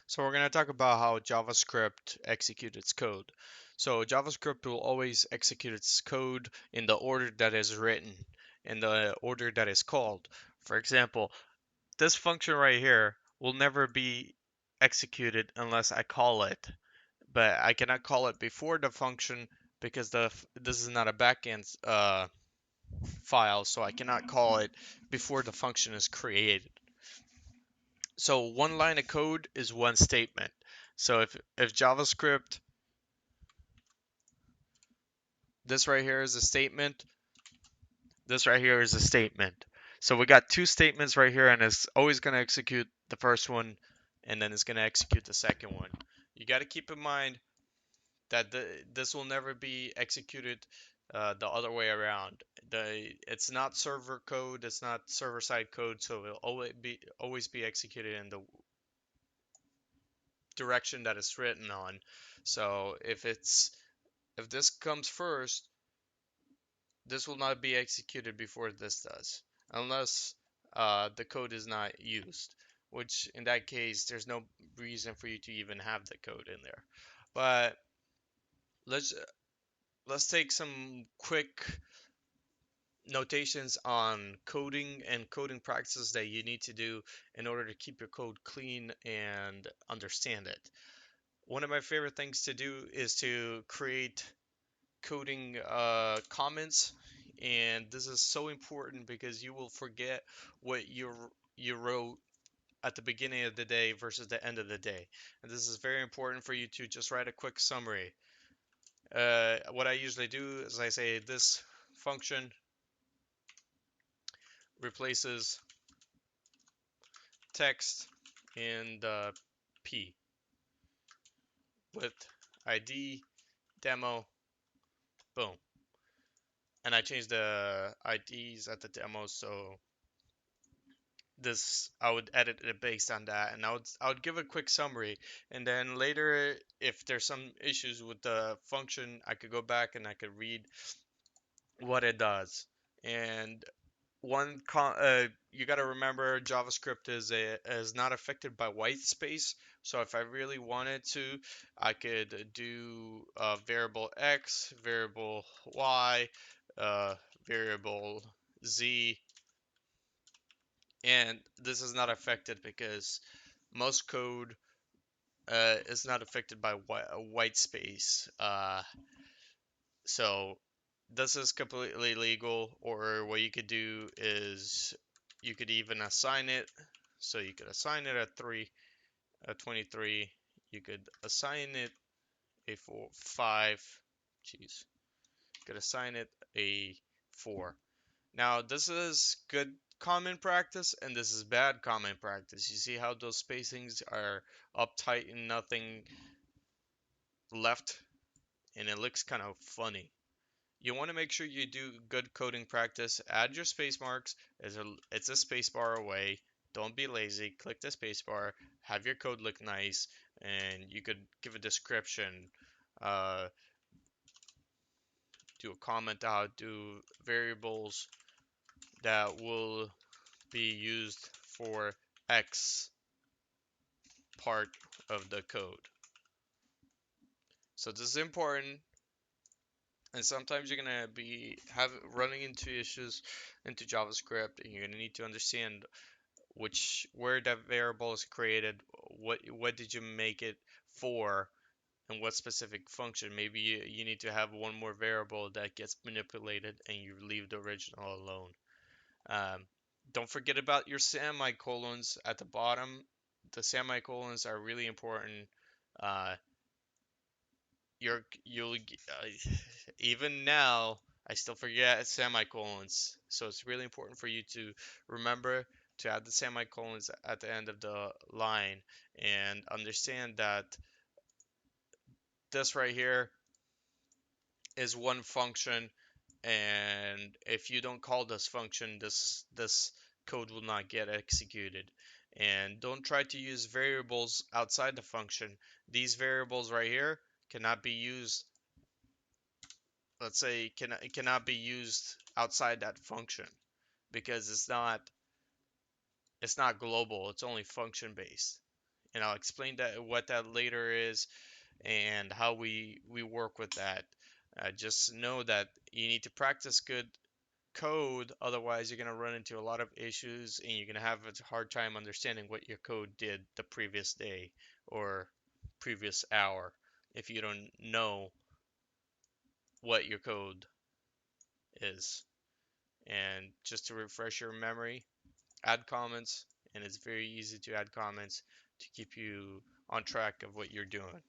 So we're going to talk about how JavaScript executes its code. So JavaScript will always execute its code in the order that is written, in the order that is called. For example, this function right here will never be executed unless I call it, but I cannot call it before the function because this is not a backend file, so I cannot call it before the function is created. So one line of code is one statement. So if JavaScript, this right here is a statement, this right here is a statement. So we got two statements right here, and it's always going to execute the first one, and then it's going to execute the second one. You got to keep in mind that this will never be executed the other way around. It's not server code, it's not server side code, so it'll always be executed in the direction that it's written on. So if this comes first, this will not be executed before this does, unless the code is not used, which in that case, there's no reason for you to even have the code in there. But let's let's take some quick notations on coding and coding practices that you need to do in order to keep your code clean and understand it. One of my favorite things to do is to create coding comments, and this is so important because you will forget what you wrote at the beginning of the day versus the end of the day. And this is very important for you to just write a quick summary. What I usually do is I say this function replaces text in the P with ID demo, boom. And I change the IDs at the demo, so this I would edit it based on that, and I would give a quick summary, and then later if there's some issues with the function, I could go back and I could read what it does. And you got to remember JavaScript is not affected by white space. So if I really wanted to, I could do variable x, variable y, uh, variable z, and this is not affected because most code is not affected by white space. So this is completely legal, or what you could do is you could even assign it. So you could assign it at 23. You could assign it a 5. Jeez. You could assign it a 4. Now, this is good common practice, and this is bad common practice. You see how those spacings are uptight and nothing left, and it looks kind of funny. You want to make sure you do good coding practice. Add your space marks. It's a space bar away. Don't be lazy. Click the space bar. Have your code look nice, and you could give a description. Uh, do a comment out. Do variables that will be used for X part of the code. So this is important, and sometimes you're gonna be running into issues into JavaScript, and you're gonna need to understand where that variable is created, what did you make it for, and what specific function. Maybe you need to have one more variable that gets manipulated, and you leave the original alone. Um, don't forget about your semicolons at the bottom. The semicolons are really important. Uh, you'll even now I still forget semicolons, so it's really important for you to remember to add the semicolons at the end of the line and understand that this right here is one function, and if you don't call this function, this code will not get executed. And don't try to use variables outside the function. These variables right here cannot be used, let's say, it cannot be used outside that function because it's not global, it's only function based. and I'll explain that what that later is and how we work with that. Just know that you need to practice good code, otherwise you're going to run into a lot of issues and you're going to have a hard time understanding what your code did the previous day or previous hour if you don't know what your code is. And just to refresh your memory, add comments, and it's very easy to add comments to keep you on track of what you're doing.